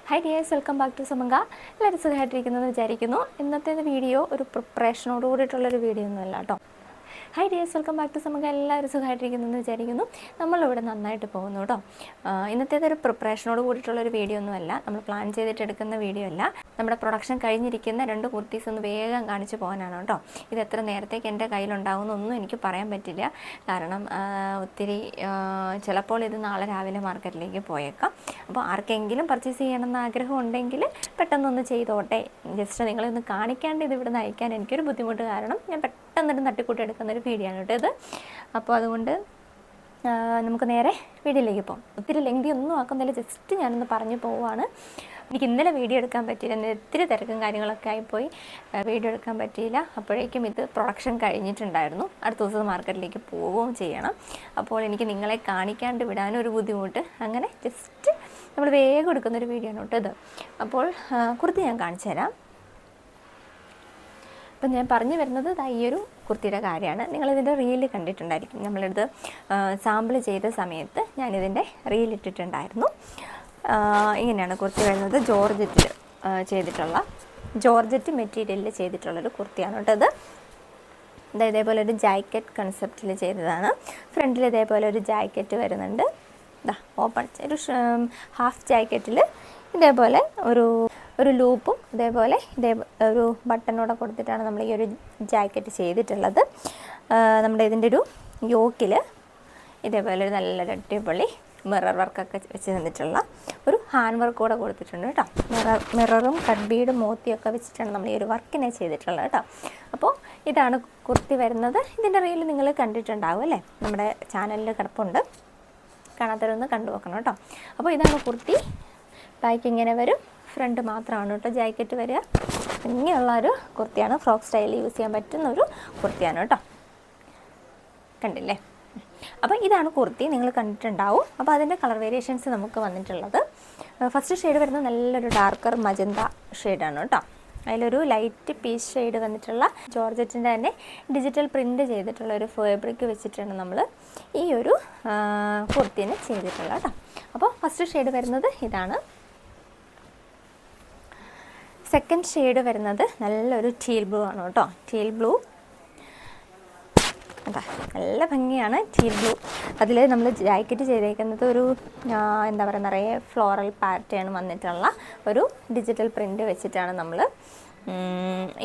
Hi dears, welcome back to Samanga. Let's go ahead and വിചാരിക്കുന്നു. ഇന്നത്തെ video ഒരു പ്രിപ്പറേഷനോട് കൂടിയിട്ടുള്ളൊരു video ഒന്നുമല്ല കേട്ടോ. Hi dears, welcome back to Samanga. എല്ലാവരും സുഖമായിട്ടിരിക്കുന്നു വിചാരിക്കുന്നു. നമ്മളിവിടെ നന്നായിട്ട് പോകുന്നു കേട്ടോ. ഇന്നത്തേതൊരു പ്രിപ്പറേഷനോട് കൂടിയിട്ടുള്ളൊരു വീഡിയോ ഒന്നുമല്ല. നമ്മൾ പ്ലാൻ ചെയ്തിട്ട് എടുക്കുന്ന വീഡിയോ അല്ല. നമ്മുടെ പ്രൊഡക്ഷൻ കഴിഞ്ഞിരിക്കുന്ന 2 കുർത്തീസ് ഒന്ന് വേഗം കാണിച്ചു പോകാനാണ് കേട്ടോ. ഇത് എത്ര നേരത്തേക്ക് എൻ്റെ കയ്യിലുണ്ടാകുമെന്നൊന്നും എനിക്ക് പറയാൻ പറ്റില്ല. കാരണം ഒത്തിരി ചിലപ്പോൾ ഇത് നാളെ രാവിലെ മാർക്കറ്റിലേക്ക് പോയേക്കാം. അപ്പോൾ ആർക്കെങ്കിലും പർച്ചേസ് ചെയ്യണമെന്ന് ആഗ്രഹം ഉണ്ടെങ്കിൽ പെട്ടെന്നൊന്ന് ചെയ്തോട്ടെ. ജസ്റ്റ് നിങ്ങളൊന്ന് കാണിക്കാണ്ട് ഇത് ഇവിടെ നിന്ന് അയക്കാൻ എനിക്കൊരു ബുദ്ധിമുട്ട് കാരണം ഞാൻ പെട്ടെന്നൊരു തട്ടിക്കൂട്ടി എടുക്കുന്നൊരു വീഡിയോ ആണ് കേട്ടോ ഇത്. അപ്പോൾ അതുകൊണ്ട് നമുക്ക് നേരെ വീഡിയോയിലേക്ക് പോകാം. ഒത്തിരി ലെങ്തി ഒന്നും ആക്കുന്നില്ല, ജസ്റ്റ് ഞാനൊന്ന് പറഞ്ഞു പോവുകയാണ്. എനിക്ക് ഇന്നലെ വീഡിയോ എടുക്കാൻ പറ്റിയില്ല, എന്നെ ഒത്തിരി തിരക്കും കാര്യങ്ങളൊക്കെ ആയിപ്പോയി വീഡിയോ എടുക്കാൻ പറ്റിയില്ല. അപ്പോഴേക്കും ഇത് പ്രൊഡക്ഷൻ കഴിഞ്ഞിട്ടുണ്ടായിരുന്നു. അടുത്ത ദിവസം മാർക്കറ്റിലേക്ക് പോവുകയും ചെയ്യണം. അപ്പോൾ എനിക്ക് നിങ്ങളെ കാണിക്കാണ്ട് വിടാനും ഒരു ബുദ്ധിമുട്ട്. അങ്ങനെ ജസ്റ്റ് നമ്മൾ വേഗം എടുക്കുന്നൊരു വീഡിയോ ആണ് കേട്ടോ ഇത്. അപ്പോൾ കുർത്തി ഞാൻ കാണിച്ചു തരാം. അപ്പം ഞാൻ പറഞ്ഞു വരുന്നത് ഈ ഒരു കുർത്തിയുടെ കാര്യമാണ്. നിങ്ങളിതിൻ്റെ റീല് കണ്ടിട്ടുണ്ടായിരിക്കും. നമ്മളിത് സാമ്പിൾ ചെയ്ത സമയത്ത് ഞാനിതിൻ്റെ റീലിട്ടിട്ടുണ്ടായിരുന്നു. ഇങ്ങനെയാണ് കുർത്തി വരുന്നത്. ജോർജറ്റിൽ ചെയ്തിട്ടുള്ള ജോർജറ്റ് മെറ്റീരിയലിൽ ചെയ്തിട്ടുള്ളൊരു കുർത്തിയാണ് കേട്ടോ ഇത്. ഇതേപോലെ ഒരു ജാക്കറ്റ് കൺസെപ്റ്റിൽ ചെയ്തതാണ്. ഫ്രണ്ടിൽ ഇതേപോലെ ഒരു ജാക്കറ്റ് വരുന്നുണ്ട്. ഓപ്പൺ ഒരു ഹാഫ് ജാക്കറ്റിൽ ഇതേപോലെ ഒരു ലൂപ്പും ഇതേപോലെ ഒരു ബട്ടണോടെ കൊടുത്തിട്ടാണ് നമ്മൾ ഈ ഒരു ജാക്കറ്റ് ചെയ്തിട്ടുള്ളത്. നമ്മുടെ ഇതിൻ്റെ ഒരു യോക്കിൽ ഇതേപോലെ ഒരു നല്ലൊരു അടിപൊളി മിറർ വർക്കൊക്കെ വെച്ച് തന്നിട്ടുള്ള ഒരു ഹാൻഡ് വർക്ക് കൂടെ കൊടുത്തിട്ടുണ്ട് കേട്ടോ. മിററും കട്ട് ബീഡും മോത്തിയൊക്കെ വെച്ചിട്ടാണ് നമ്മൾ ഈ ഒരു വർക്കിനെ ചെയ്തിട്ടുള്ളത് കേട്ടോ. അപ്പോൾ ഇതാണ് കുർത്തി വരുന്നത്. ഇതിൻ്റെ റീൽ നിങ്ങൾ കണ്ടിട്ടുണ്ടാവും അല്ലേ, നമ്മുടെ ചാനലിൽ കിടപ്പുണ്ട്. കാണാത്തവരൊന്ന് കണ്ടു നോക്കണം കേട്ടോ. അപ്പോൾ ഇതാണ് കുർത്തി. ബാക്ക് ഇങ്ങനെ വരും, ഫ്രണ്ട് മാത്രമാണ് കേട്ടോ ജാക്കറ്റ് വരിക. ഇങ്ങനെയുള്ളൊരു കുർത്തിയാണ്. ഫ്രോക്ക് സ്റ്റൈലിൽ യൂസ് ചെയ്യാൻ പറ്റുന്ന ഒരു കുർത്തിയാണ് കേട്ടോ. കണ്ടില്ലേ? അപ്പോൾ ഇതാണ് കുർത്തി, നിങ്ങൾ കണ്ടിട്ടുണ്ടാവും. അപ്പോൾ അതിൻ്റെ കളർ വേരിയേഷൻസ് നമുക്ക് വന്നിട്ടുള്ളത്, ഫസ്റ്റ് ഷെയ്ഡ് വരുന്നത് നല്ലൊരു ഡാർക്കർ മജന്ത ഷെയ്ഡാണ് കേട്ടോ. അതിലൊരു ലൈറ്റ് പീച്ച് ഷെയ്ഡ് വന്നിട്ടുള്ള ജോർജറ്റിൻ്റെ തന്നെ ഡിജിറ്റൽ പ്രിൻ്റ് ചെയ്തിട്ടുള്ള ഒരു ഫാബ്രിക് വെച്ചിട്ടാണ് നമ്മൾ ഈ ഒരു കുർത്തിനെ ചെയ്തിട്ടുള്ളത് കേട്ടോ. അപ്പോൾ ഫസ്റ്റ് ഷെയ്ഡ് വരുന്നത് ഇതാണ്. സെക്കൻഡ് ഷെയ്ഡ് വരുന്നത് നല്ലൊരു ടീൽ ബ്ലൂ ആണ് കേട്ടോ. ടീൽ ബ്ലൂ അതാ നല്ല ഭംഗിയാണ് ടീൽ ബ്ലൂ. അതിൽ നമ്മൾ ജാക്കറ്റ് ചെയ്തേക്കുന്നത് ഒരു എന്താ പറയുക, നിറയെ ഫ്ലോറൽ പാറ്റേൺ വന്നിട്ടുള്ള ഒരു ഡിജിറ്റൽ പ്രിൻ്റ് വെച്ചിട്ടാണ് നമ്മൾ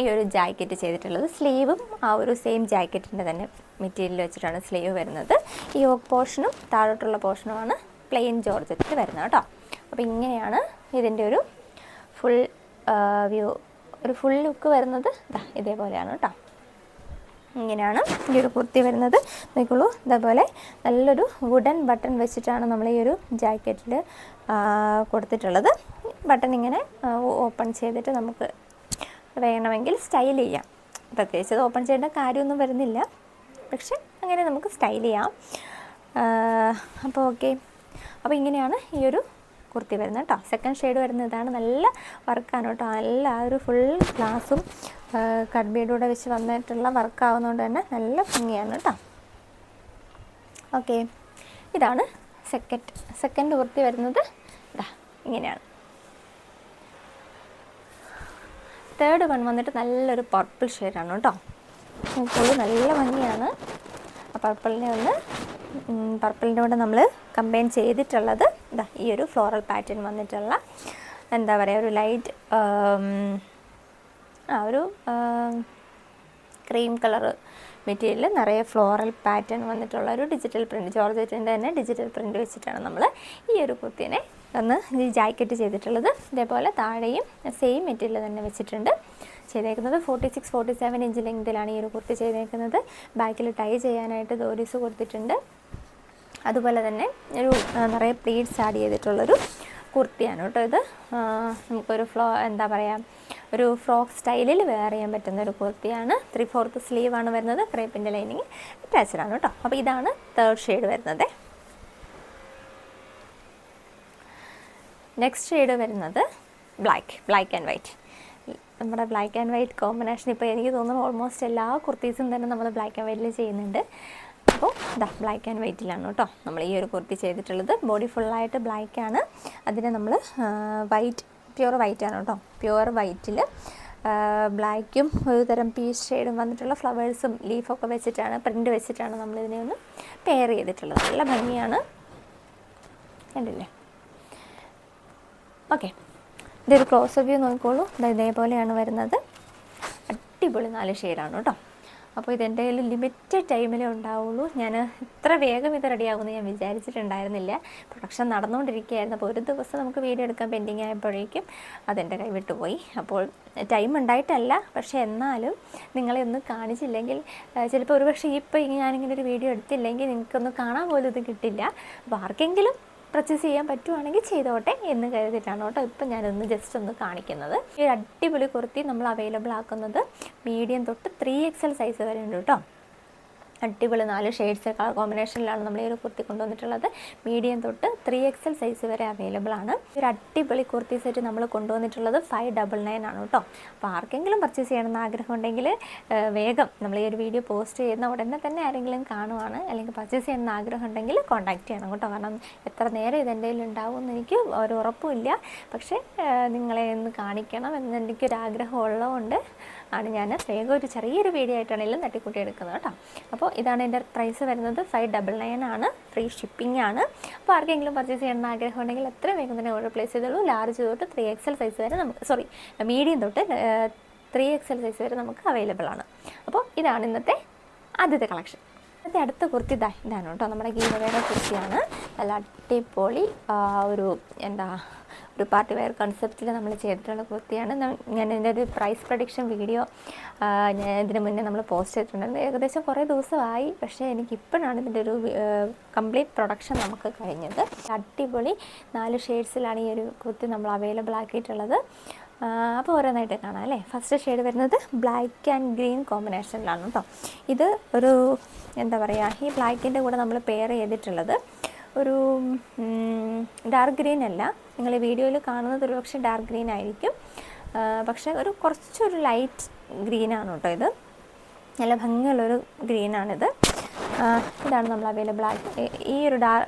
ഈ ഒരു ജാക്കറ്റ് ചെയ്തിട്ടുള്ളത്. സ്ലീവും ആ ഒരു സെയിം ജാക്കറ്റിൻ്റെ തന്നെ മെറ്റീരിയൽ വെച്ചിട്ടാണ് സ്ലീവ് വരുന്നത്. ഈ യോക്ക് പോർഷനും താഴോട്ടുള്ള പോർഷനുമാണ് പ്ലെയിൻ ജോർജറ്റിൽ വരുന്നത് കേട്ടോ. അപ്പോൾ ഇങ്ങനെയാണ് ഇതിൻ്റെ ഒരു ഫുൾ വ്യൂ, ഒരു ഫുൾ ലുക്ക് വരുന്നത് ഇതേപോലെയാണ് കേട്ടോ. ഇങ്ങനെയാണ് ഈ ഒരു കുർത്തി വരുന്നത്. നോക്കുള്ളൂ, ഇതേപോലെ നല്ലൊരു വുഡൻ ബട്ടൺ വെച്ചിട്ടാണ് നമ്മൾ ഈ ഒരു ജാക്കറ്റിൽ കൊടുത്തിട്ടുള്ളത്. ബട്ടൺ ഇങ്ങനെ ഓപ്പൺ ചെയ്തിട്ട് നമുക്ക് വേണമെങ്കിൽ സ്റ്റൈൽ ചെയ്യാം. പ്രത്യേകിച്ച് ഓപ്പൺ ചെയ്യേണ്ട കാര്യമൊന്നും വരുന്നില്ല, പക്ഷെ അങ്ങനെ നമുക്ക് സ്റ്റൈൽ ചെയ്യാം. അപ്പോൾ ഓക്കെ, അപ്പോൾ ഇങ്ങനെയാണ് ഈ ഒരു കുർത്തി വരുന്നത് കേട്ടോ. സെക്കൻഡ് ഷെയ്ഡ് വരുന്നത് ഇതാണ്. നല്ല വർക്കാണ് കേട്ടോ. നല്ല ആ ഒരു ഫുൾ ഗ്ലാസും കട്ട് ബീഡൂടെ വെച്ച് വന്നിട്ടുള്ള വർക്കാവുന്നതുകൊണ്ട് തന്നെ നല്ല ഭംഗിയാണ് കേട്ടോ. ഓക്കെ, ഇതാണ് സെക്കൻഡ് കുർത്തി വരുന്നത്. ഇങ്ങനെയാണ്. തേർഡ് വൺ വന്നിട്ട് നല്ലൊരു പർപ്പിൾ ഷെയ്ഡാണ് കേട്ടോ. നല്ല ഭംഗിയാണ്. ആ പർപ്പിളിൻ്റെ കൂടെ നമ്മൾ കമ്പൈൻ ചെയ്തിട്ടുള്ളത് ഈ ഒരു ഫ്ലോറൽ പാറ്റേൺ വന്നിട്ടുള്ള എന്താ പറയുക, ഒരു ലൈറ്റ് ഒരു ക്രീം കളർ മെറ്റീരിയൽ നിറയെ ഫ്ലോറൽ പാറ്റേൺ വന്നിട്ടുള്ള ഒരു ഡിജിറ്റൽ പ്രിൻറ്റ്, ജോർജറ്റിൻ്റെ തന്നെ ഡിജിറ്റൽ പ്രിൻറ്റ് വെച്ചിട്ടാണ് നമ്മൾ ഈ ഒരു കുർത്തിനെ ഈ ജാക്കറ്റ് ചെയ്തിട്ടുള്ളത്. ഇതേപോലെ താഴെയും സെയിം മെറ്റീരിയൽ തന്നെ വെച്ചിട്ടുണ്ട് ചെയ്തേക്കുന്നത്. 46-47 ഇഞ്ച് ലെങ്തിലാണ് ഈ ഒരു കുർത്തി ചെയ്തേക്കുന്നത്. ബാക്കിൽ ടൈ ചെയ്യാനായിട്ട് ഡോരീസ് കൊടുത്തിട്ടുണ്ട്. അതുപോലെ തന്നെ ഒരു നിറയെ പ്ലീറ്റ്സ് ആഡ് ചെയ്തിട്ടുള്ളൊരു കുർത്തിയാണ് കേട്ടോ ഇത്. നമുക്കൊരു എന്താ പറയുക, ഒരു ഫ്രോക്ക് സ്റ്റൈലിൽ വെയർ ചെയ്യാൻ പറ്റുന്ന ഒരു കുർത്തിയാണ്. 3/4 സ്ലീവാണ് വരുന്നത്. ക്രേപ്പിൻ്റെ ലൈനിങ് അറ്റാച്ച്ഡാണ് കേട്ടോ. അപ്പോൾ ഇതാണ് തേർഡ് ഷെയ്ഡ് വരുന്നത്. നെക്സ്റ്റ് ഷെയ്ഡ് വരുന്നത് ബ്ലാക്ക് ആൻഡ് വൈറ്റ്. നമ്മുടെ ബ്ലാക്ക് ആൻഡ് വൈറ്റ് കോമ്പിനേഷൻ ഇപ്പോൾ എനിക്ക് തോന്നുന്നു ഓൾമോസ്റ്റ് എല്ലാ കുർത്തീസും തന്നെ നമ്മൾ ബ്ലാക്ക് ആൻഡ് വൈറ്റിൽ ചെയ്യുന്നുണ്ട്. അപ്പോൾ ഇതാ ബ്ലാക്ക് ആൻഡ് വൈറ്റിലാണ് കേട്ടോ നമ്മൾ ഈ ഒരു കുർത്തി ചെയ്തിട്ടുള്ളത്. ബോഡി ഫുള്ളായിട്ട് ബ്ലാക്കാണ്, അതിനെ നമ്മൾ വൈറ്റ്, പ്യുവർ വൈറ്റാണ് കേട്ടോ. പ്യുവർ വൈറ്റിൽ ബ്ലാക്കും ഒരു തരം പീച്ച് ഷെയ്ഡും വന്നിട്ടുള്ള ഫ്ലവേഴ്സും ലീഫൊക്കെ വെച്ചിട്ടാണ്, പ്രിൻ്റ് വെച്ചിട്ടാണ് നമ്മളിതിനെ ഒന്ന് പെയർ ചെയ്തിട്ടുള്ളത്. നല്ല ഭംഗിയാണ്, കണ്ടില്ലേ? ഓക്കെ, ഇതൊരു ക്ലോസ് വ്യൂ നോക്കിക്കോളൂ. ഇതേപോലെയാണ് വരുന്നത്. അടിപൊളി 4 ഷെയ്ഡാണ് കേട്ടോ. അപ്പോൾ ഇതെൻ്റെ കയ്യിൽ ലിമിറ്റഡ് ടൈമിലേ ഉണ്ടാവുള്ളൂ. ഞാൻ ഇത്ര വേഗം ഇത് റെഡിയാകുമെന്ന് ഞാൻ വിചാരിച്ചിട്ടുണ്ടായിരുന്നില്ല. പ്രൊഡക്ഷൻ നടന്നുകൊണ്ടിരിക്കുകയായിരുന്നു. അപ്പോൾ ഒരു ദിവസം നമുക്ക് വീഡിയോ എടുക്കാൻ പെൻഡിങ് ആയപ്പോഴേക്കും അതെൻ്റെ കൈ വിട്ടുപോയി. അപ്പോൾ ടൈം ഉണ്ടായിട്ടല്ല, പക്ഷേ എന്നാലും നിങ്ങളെ ഒന്ന് കാണിച്ചില്ലെങ്കിൽ ചിലപ്പോൾ ഒരുപക്ഷെ ഇപ്പോൾ ഞാനിങ്ങനെ ഒരു വീഡിയോ എടുത്തില്ലെങ്കിൽ നിങ്ങൾക്കൊന്ന് കാണാൻ പോലും ഇത് കിട്ടില്ല. അപ്പോൾ ആർക്കെങ്കിലും പർച്ചേസ് ചെയ്യാൻ പറ്റുവാണെങ്കിൽ ചെയ്തോട്ടെ എന്ന് കരുതിയിട്ടാണ് കേട്ടോ ഇപ്പം ഞാനൊന്ന് ജസ്റ്റ് ഒന്ന് കാണിക്കുന്നത്. ഈ അടിപൊളി കുർത്തി നമ്മൾ അവൈലബിൾ ആക്കുന്നത് മീഡിയം തൊട്ട് 3XL സൈസ് വരെ ഉണ്ട് കേട്ടോ. അടിപൊളി 4 ഷെയ്ഡ്സ് കളർ കോമ്പിനേഷനിലാണ് നമ്മൾ ഈ ഒരു കുർത്തി കൊണ്ടുവന്നിട്ടുള്ളത്. മീഡിയം തൊട്ട് 3XL സൈസ് വരെ അവൈലബിൾ ആണ്. ഒരു അടിപൊളി കുർത്തി സെറ്റ് നമ്മൾ കൊണ്ടുവന്നിട്ടുള്ളത് 599 ആണ് കേട്ടോ. അപ്പോൾ ആർക്കെങ്കിലും പർച്ചേസ് ചെയ്യണമെന്ന് ആഗ്രഹം ഉണ്ടെങ്കിൽ വേഗം നമ്മൾ ഈ ഒരു വീഡിയോ പോസ്റ്റ് ചെയ്യുന്ന ഉടനെ തന്നെ ആരെങ്കിലും കാണുവാണ് അല്ലെങ്കിൽ പർച്ചേസ് ചെയ്യണമെന്ന് ആഗ്രഹം ഉണ്ടെങ്കിൽ കോൺടാക്റ്റ് ചെയ്യണം കേട്ടോ. കാരണം എത്ര നേരം ഇതെൻ്റെ കയ്യിൽ ഉണ്ടാവുമെന്ന് എനിക്ക് ഒരു ഉറപ്പുമില്ല. പക്ഷേ നിങ്ങളെ ഒന്ന് കാണിക്കണം എന്ന് എനിക്കൊരാഗ്രഹം ഉള്ളതുകൊണ്ട് ആണ് ഞാൻ വേഗം ഒരു ചെറിയൊരു വീഡിയോ ആയിട്ടാണെങ്കിലും തട്ടിക്കൂട്ടി എടുക്കുന്നത് കേട്ടോ. അപ്പോൾ ഇതാണ് എൻ്റെ പ്രൈസ് വരുന്നത്. 599 ആണ്, ഫ്രീ ഷിപ്പിംഗ് ആണ്. അപ്പോൾ ആർക്കെങ്കിലും പർച്ചേസ് ചെയ്യണമെന്ന് ആഗ്രഹം ഉണ്ടെങ്കിൽ എത്ര വേഗം തന്നെ ഓർഡർ പ്ലേസ് ചെയ്തോളൂ. ലാർജ് തൊട്ട് 3XL സൈസ് വരെ നമുക്ക് മീഡിയം തൊട്ട് 3XL സൈസ് വരെ നമുക്ക് അവൈലബിൾ ആണ്. അപ്പോൾ ഇതാണ് ഇന്നത്തെ ആദ്യത്തെ കളക്ഷൻ. അടുത്ത കുർത്തി ഇതാണ് കേട്ടോ, നമ്മുടെ ഗീവയുടെ കുർത്തിയാണ്. നല്ല അടിപൊളി ഒരു പാർട്ടി വെയർ കൺസെപ്റ്റിൽ നമ്മൾ ചെയ്തിട്ടുള്ള കുർത്തിയാണ്. ഞാൻ ഇതിൻ്റെ ഒരു പ്രൈസ് പ്രഡിക്ഷൻ വീഡിയോ ഞാൻ ഇതിന് മുന്നേ നമ്മൾ പോസ്റ്റ് ചെയ്തിട്ടുണ്ടായിരുന്നു. ഏകദേശം കുറേ ദിവസമായി, പക്ഷേ എനിക്കിപ്പോഴാണ് ഇതിൻ്റെ ഒരു കംപ്ലീറ്റ് പ്രൊഡക്ഷൻ നമുക്ക് കഴിഞ്ഞത്. അടിപൊളി 4 ഷെയ്ഡ്സിലാണ് ഈ ഒരു കുർത്തി നമ്മൾ അവൈലബിൾ ആക്കിയിട്ടുള്ളത്. അപ്പോൾ ഓരോന്നായിട്ട് കാണാം അല്ലേ. ഫസ്റ്റ് ഷെയ്ഡ് വരുന്നത് ബ്ലാക്ക് ആൻഡ് ഗ്രീൻ കോമ്പിനേഷനിലാണ് കേട്ടോ. ഇത് ഒരു ഈ ബ്ലാക്കിൻ്റെ കൂടെ നമ്മൾ പെയർ ചെയ്തിട്ടുള്ളത് ഒരു ഡാർക്ക് ഗ്രീൻ അല്ല. നിങ്ങൾ ഈ വീഡിയോയിൽ കാണുന്നത് ഒരു പക്ഷേ ഡാർക്ക് ഗ്രീൻ ആയിരിക്കും, പക്ഷേ കുറച്ചൊരു ലൈറ്റ് ഗ്രീനാണ് കേട്ടോ. ഇത് നല്ല ഭംഗിയുള്ളൊരു ഗ്രീനാണിത്. ഇതാണ് നമ്മൾ അവൈലബിൾ ആക്കി ഈ ഒരു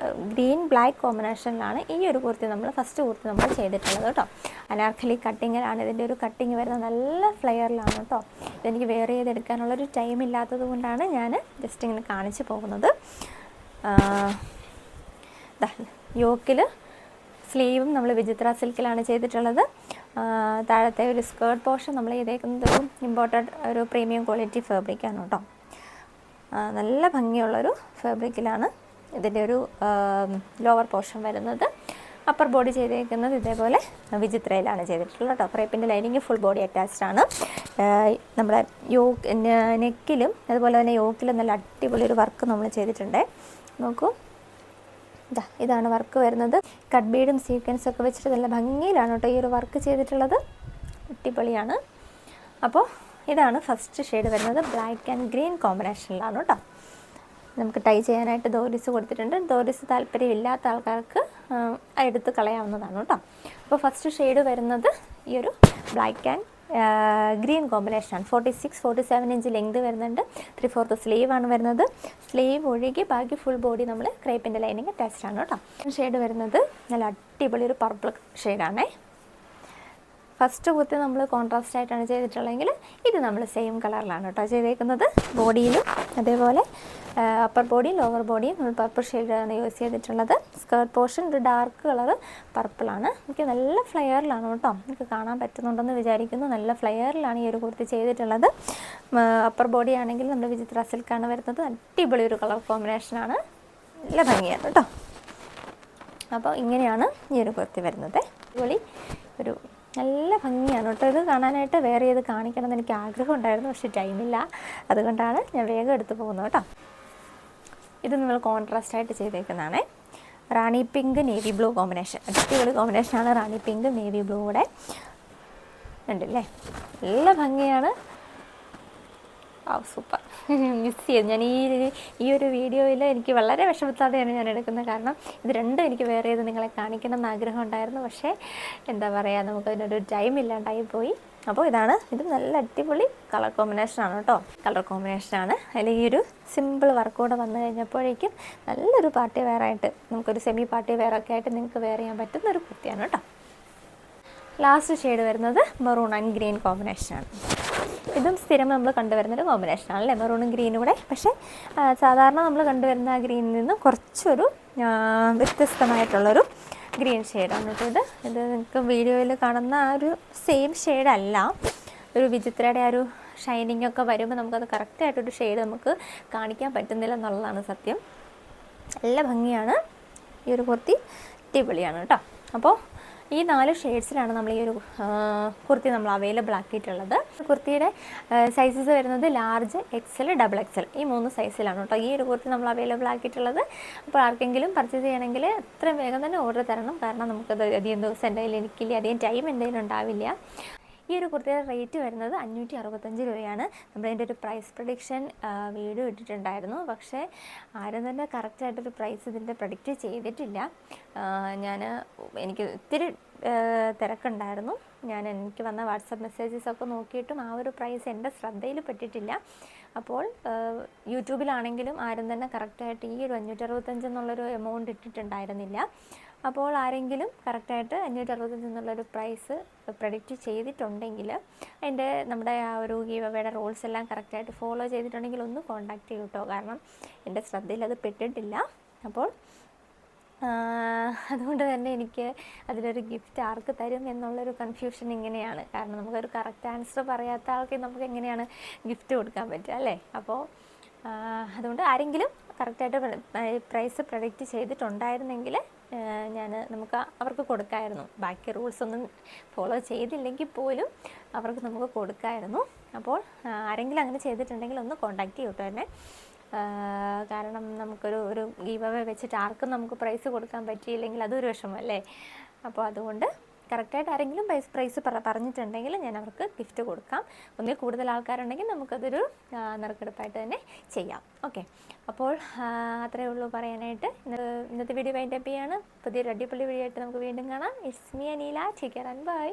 ഗ്രീൻ ബ്ലാക്ക് കോമ്പിനേഷനിലാണ് ഈ ഒരു കുർത്തി ഫസ്റ്റ് കുർത്തി നമ്മൾ ചെയ്തിട്ടുള്ളത് കേട്ടോ. അനാർക്കലി കട്ടിങ്ങിലാണ് ഇതിൻ്റെ ഒരു കട്ടിങ് വരുന്നത്. നല്ല ഫ്ലെയറിലാണ് കേട്ടോ. ഇതെനിക്ക് വെയർ ചെയ്തെടുക്കാനുള്ളൊരു ടൈം ഇല്ലാത്തത് കൊണ്ടാണ് ഞാൻ ജസ്റ്റ് ഇങ്ങനെ കാണിച്ചു പോകുന്നത്. യോക്കിൽ സ്ലീവും നമ്മൾ വിചിത്ര സിൽക്കിലാണ് ചെയ്തിട്ടുള്ളത്. താഴത്തെ ഒരു സ്കേർട്ട് പോർഷൻ നമ്മൾ ചെയ്തേക്കുന്നത് ഒരു ഇമ്പോർട്ടഡ് ഒരു പ്രീമിയം ക്വാളിറ്റി ഫാബ്രിക്കാണ് കേട്ടോ. നല്ല ഭംഗിയുള്ളൊരു ഫാബ്രിക്കിലാണ് ഇതിൻ്റെ ഒരു ലോവർ പോർഷൻ വരുന്നത്. അപ്പർ ബോഡി ചെയ്തേക്കുന്നത് ഇതേപോലെ വിചിത്രയിലാണ് ചെയ്തിട്ടുള്ളത് കേട്ടോ. ക്രേപ്പിൻ്റെ ലൈനിങ് ഫുൾ ബോഡി അറ്റാച്ച്ഡ് ആണ്. നമ്മുടെ നെക്കിലും അതുപോലെ തന്നെ യോക്കിലും നല്ല അടിപൊളി ഒരു വർക്ക് നമ്മൾ ചെയ്തിട്ടുണ്ട്. നോക്കൂ, ഇതാണ് വർക്ക് വരുന്നത്. കട്ട് ബീഡും സീക്വൻസും ഒക്കെ വെച്ചിട്ട് നല്ല ഭംഗിയിലാണ് കേട്ടോ ഈ ഒരു വർക്ക് ചെയ്തിട്ടുള്ളത്. അടിപൊളിയാണ്. അപ്പോൾ ഇതാണ് ഫസ്റ്റ് ഷെയ്ഡ് വരുന്നത്. ബ്ലാക്ക് ആൻഡ് ഗ്രീൻ കോമ്പിനേഷനിലാണ് കേട്ടോ. നമുക്ക് ടൈ ചെയ്യാനായിട്ട് ദോരിസ് കൊടുത്തിട്ടുണ്ട്. ദോരിസ് താല്പര്യമില്ലാത്ത ആൾക്കാർക്ക് എടുത്ത് കളയാവുന്നതാണ് കേട്ടോ. അപ്പോൾ ഫസ്റ്റ് ഷെയ്ഡ് വരുന്നത് ഈ ഒരു ബ്ലാക്ക് ആൻഡ് ഗ്രീൻ കോമ്പിനേഷനാണ്. 46-47 ഇഞ്ച് ലെങ്ത് വരുന്നുണ്ട്. 3/4 സ്ലീവാണ് വരുന്നത്. സ്ലീവ് ഒഴുകി ബാക്കി ഫുൾ ബോഡി നമ്മൾ ക്രേപ്പിൻ്റെ ലൈനിങ് അറ്റാച്ച്ഡ് ആണ് കേട്ടോ. ഷെയ്ഡ് വരുന്നത് നല്ല അടിപൊളി ഒരു പർപ്പിൾ ഷെയ്ഡാണേ. ഫസ്റ്റ് കുർത്തി നമ്മൾ കോൺട്രാസ്റ്റ് ആയിട്ടാണ് ചെയ്തിട്ടുള്ളതെങ്കിൽ ഇത് നമ്മൾ സെയിം കളറിലാണ് കേട്ടോ ചെയ്തേക്കുന്നത്. ബോഡിയിലും അതേപോലെ അപ്പർ ബോഡിയും ലോവർ ബോഡിയും നമ്മൾ പർപ്പിൾ ഷെയ്ഡാണ് യൂസ് ചെയ്തിട്ടുള്ളത്. സ്കേർട്ട് പോർഷൻ ഒരു ഡാർക്ക് കളർ പർപ്പിളാണ്. എനിക്ക് നല്ല ഫ്ലെയറിലാണ് കേട്ടോ. എനിക്ക് കാണാൻ പറ്റുന്നുണ്ടെന്ന് വിചാരിക്കുന്നു. നല്ല ഫ്ലെയറിലാണ് ഈ ഒരു കുർത്തി ചെയ്തിട്ടുള്ളത്. അപ്പർ ബോഡി ആണെങ്കിൽ നമ്മുടെ വിചിത്ര സിൽക്കാണ് വരുന്നത്. അടിപൊളി ഒരു കളർ കോമ്പിനേഷനാണ്. നല്ല ഭംഗിയാണ് കേട്ടോ. അപ്പോൾ ഇങ്ങനെയാണ് ഈ ഒരു കുർത്തി വരുന്നത്. അടിപൊളി ഒരു നല്ല ഭംഗിയാണ് കേട്ടോ. ഇത് കാണാനായിട്ട് വേറെ ചെയ്ത് കാണിക്കണം എന്ന് എനിക്ക് ആഗ്രഹം ഉണ്ടായിരുന്നു, പക്ഷേ ടൈമില്ല. അതുകൊണ്ടാണ് ഞാൻ വേഗം എടുത്ത് പോകുന്നത് കേട്ടോ. ഇത് നമ്മൾ കോൺട്രാസ്റ്റ് ആയിട്ട് ചെയ്തേക്കുന്നതാണ്. റാണി പിങ്ക് നേവി ബ്ലൂ കോമ്പിനേഷൻ. അടിപൊളി കോമ്പിനേഷനാണ്. റാണി പിങ്ക് നേവി ബ്ലൂ കൂടെ ഉണ്ടല്ലേ. നല്ല ഭംഗിയാണ്. സൂപ്പർ. മിസ് ചെയ്തു ഞാൻ ഈ ഒരു വീഡിയോയിൽ. എനിക്ക് വളരെ വിഷമത്തോടെയാണ് ഞാൻ എടുക്കുന്നത്. കാരണം ഇത് രണ്ടും എനിക്ക് വേറെ ചെയ്ത് നിങ്ങളെ കാണിക്കണം എന്ന് ആഗ്രഹം ഉണ്ടായിരുന്നു, പക്ഷേ നമുക്കതിനൊരു ടൈം ഇല്ലാണ്ടായി പോയി. അപ്പോൾ ഇത് നല്ല അടിപൊളി കളർ കോമ്പിനേഷനാണ് കേട്ടോ. കളർ കോമ്പിനേഷനാണ്. അതിൽ ഈ ഒരു സിമ്പിൾ വർക്കൂടെ വന്നു കഴിഞ്ഞപ്പോഴേക്കും നല്ലൊരു പാർട്ടി വെയറായിട്ട്, നമുക്കൊരു സെമി പാർട്ടി വെയറൊക്കെ ആയിട്ട് നിങ്ങൾക്ക് വെയർ ചെയ്യാൻ പറ്റുന്ന ഒരു കുർത്തിയാണ് കേട്ടോ. ലാസ്റ്റ് ഷെയ്ഡ് വരുന്നത് മെറൂൺ ആൻഡ് ഗ്രീൻ കോമ്പിനേഷനാണ്. ഇതും സ്ഥിരം നമ്മൾ കണ്ടുവരുന്നൊരു കോമ്പിനേഷനാണ് അല്ലേ, മെറൂണും ഗ്രീനും കൂടെ. പക്ഷേ സാധാരണ നമ്മൾ കണ്ടുവരുന്ന ആ ഗ്രീനിൽ നിന്നും കുറച്ചൊരു വ്യത്യസ്തമായിട്ടുള്ളൊരു ഗ്രീൻ ഷെയ്ഡാണ് കേട്ടോ. ഇത് നിങ്ങൾക്ക് വീഡിയോയിൽ കാണുന്ന ആ ഒരു സെയിം ഷെയ്ഡല്ല. ഒരു വിചിത്രയുടെ ആ ഒരു ഷൈനിങ് ഒക്കെ വരുമ്പോൾ നമുക്കത് കറക്റ്റായിട്ടൊരു ഷെയ്ഡ് നമുക്ക് കാണിക്കാൻ പറ്റുന്നില്ല എന്നുള്ളതാണ് സത്യം. നല്ല ഭംഗിയാണ് ഈ ഒരു കുർത്തി, അടിപൊളിയാണ് കേട്ടോ. അപ്പോൾ ഈ 4 ഷെയ്ഡ്സിലാണ് നമ്മൾ ഈ ഒരു കുർത്തി നമ്മൾ അവൈലബിൾ ആക്കിയിട്ടുള്ളത്. കുർത്തിയുടെ സൈസസ് വരുന്നത് ലാർജ്, എക്സൽ, ഡബിൾ എക്സൽ, ഈ 3 സൈസിലാണ് കേട്ടോ ഈ ഒരു കുർത്തി നമ്മൾ അവൈലബിൾ ആക്കിയിട്ടുള്ളത്. അപ്പോൾ ആർക്കെങ്കിലും പർച്ചേസ് ചെയ്യണമെങ്കിൽ എത്രയും വേഗം തന്നെ ഓർഡർ തരണം. കാരണം നമുക്കത് അധികം ദിവസം എൻ്റെ കയ്യിൽ എനിക്കില്ല, അധികം ടൈം എൻ്റെ കയ്യിൽ ഉണ്ടാവില്ല. ഈ ഒരു കുർത്തിയുടെ റേറ്റ് വരുന്നത് 565 രൂപയാണ്. നമ്മളതിൻ്റെ ഒരു പ്രൈസ് പ്രഡിക്ഷൻ വീഡിയോ ഇട്ടിട്ടുണ്ടായിരുന്നു. പക്ഷേ ആരും തന്നെ കറക്റ്റായിട്ടൊരു പ്രൈസ് ഇതിൻ്റെ പ്രഡിക്റ്റ് ചെയ്തിട്ടില്ല. എനിക്ക് ഒത്തിരി തിരക്കുണ്ടായിരുന്നു. എനിക്ക് വന്ന വാട്സപ്പ് മെസ്സേജസൊക്കെ നോക്കിയിട്ടും ആ ഒരു പ്രൈസ് എൻ്റെ ശ്രദ്ധയിൽ പെട്ടിട്ടില്ല. അപ്പോൾ യൂട്യൂബിലാണെങ്കിലും ആരും തന്നെ കറക്റ്റായിട്ട് ഈ ഒരു 565 എന്നുള്ളൊരു എമൗണ്ട് ഇട്ടിട്ടുണ്ടായിരുന്നില്ല. അപ്പോൾ ആരെങ്കിലും കറക്റ്റായിട്ട് 565 എന്നുള്ളൊരു പ്രൈസ് പ്രഡിക്റ്റ് ചെയ്തിട്ടുണ്ടെങ്കിൽ നമ്മുടെ ആ ഒരു ഗീവ് അവേയുടെ റൂൾസ് എല്ലാം കറക്റ്റായിട്ട് ഫോളോ ചെയ്തിട്ടുണ്ടെങ്കിൽ ഒന്ന് കോൺടാക്റ്റ് ചെയ്യൂ കേട്ടോ. കാരണം എൻ്റെ ശ്രദ്ധയിൽ അത് പെട്ടിട്ടില്ല. അപ്പോൾ അതുകൊണ്ട് തന്നെ എനിക്ക് അതിലൊരു ഗിഫ്റ്റ് ആർക്ക് തരും എന്നുള്ളൊരു കൺഫ്യൂഷൻ ഇങ്ങനെയാണ്. കാരണം നമുക്കൊരു കറക്റ്റ് ആൻസർ പറയാത്ത ആൾക്ക് നമുക്ക് എങ്ങനെയാണ് ഗിഫ്റ്റ് കൊടുക്കാൻ പറ്റുക അല്ലേ. അപ്പോൾ അതുകൊണ്ട് ആരെങ്കിലും കറക്റ്റായിട്ട് പ്രൈസ് പ്രഡിക്റ്റ് ചെയ്തിട്ടുണ്ടായിരുന്നെങ്കിൽ നമുക്ക് അവർക്ക് കൊടുക്കാമായിരുന്നു. ബാക്കി റൂൾസ് ഒന്നും ഫോളോ ചെയ്തില്ലെങ്കിൽ പോലും അവർക്ക് നമുക്ക് കൊടുക്കാമായിരുന്നു. അപ്പോൾ ആരെങ്കിലും അങ്ങനെ ചെയ്തിട്ടുണ്ടെങ്കിൽ ഒന്ന് കോൺടാക്റ്റ് ചെയ്യട്ടോ എന്നെ. കാരണം നമുക്കൊരു ഗീവ് അവേ വെച്ചിട്ട് ആർക്കും നമുക്ക് പ്രൈസ് കൊടുക്കാൻ പറ്റിയില്ലെങ്കിൽ അതൊരു വിഷമല്ലേ. അപ്പോൾ അതുകൊണ്ട് കറക്റ്റായിട്ട് ആരെങ്കിലും പ്രൈസ് പറഞ്ഞിട്ടുണ്ടെങ്കിൽ ഞാൻ അവർക്ക് ഗിഫ്റ്റ് കൊടുക്കാം. ഒന്നിൽ കൂടുതൽ ആൾക്കാരുണ്ടെങ്കിൽ നമുക്കതൊരു നറുക്കെടുപ്പായിട്ട് തന്നെ ചെയ്യാം. ഓക്കെ, അപ്പോൾ അത്രയേ ഉള്ളൂ പറയാനായിട്ട്. ഇന്നത്തെ വീഡിയോ വൈൻഡപ്പ് ചെയ്യാണ്. പുതിയൊരു അടിപൊളി വീഡിയോ ആയിട്ട് നമുക്ക് വീണ്ടും കാണാം. It's me Aneela. Take care and by.